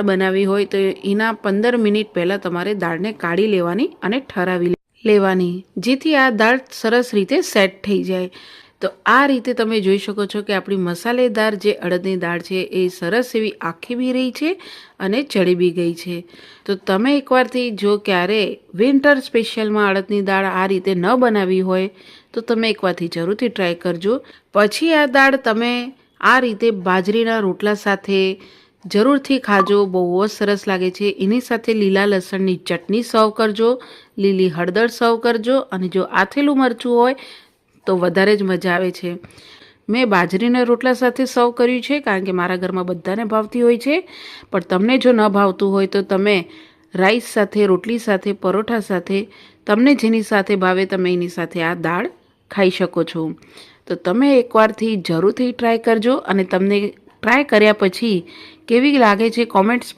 બનાવવી હોય તો એના 15 મિનિટ પહેલાં તમારે દાળને કાઢી લેવાની અને ઠરાવી લેવાની, જેથી આ દાળ સરસ રીતે સેટ થઈ જાય। તો આ રીતે તમે જોઈ શકો છો કે આપણી મસાલેદાર જે અડદની દાળ છે એ સરસ એવી આખી બી રહી છે અને ચડી બી ગઈ છે। તો તમે એકવારથી જો ક્યારે વિન્ટર સ્પેશિયલમાં અડદની દાળ આ રીતે ન બનાવી હોય તો તમે એકવારથી જરૂરથી ટ્રાય કરજો। પછી આ દાળ તમે આ રીતે બાજરીના રોટલા સાથે જરૂરથી ખાજો, બહુ જ સરસ લાગે છે। એની સાથે લીલા લસણની ચટણી સર્વ કરજો, લીલી હળદર સર્વ કરજો, અને જો આથેલું મરચું હોય તો વધારે જ મજા આવે છે। મેં બાજરીના રોટલા સાથે સર્વ કર્યું છે કારણ કે મારા ઘરમાં બધાને ભાવતી હોય છે, પણ તમને જો ન ભાવતું હોય તો તમે રાઈસ સાથે, રોટલી સાથે, પરોઠા સાથે, તમને જેની સાથે ભાવે તમે એની સાથે આ દાળ ખાઈ શકો છો। તો તમે એકવારથી જરૂરથી ટ્રાય કરજો અને તમને ટ્રાય કર્યા પછી કેવી લાગે છે કોમેન્ટ્સ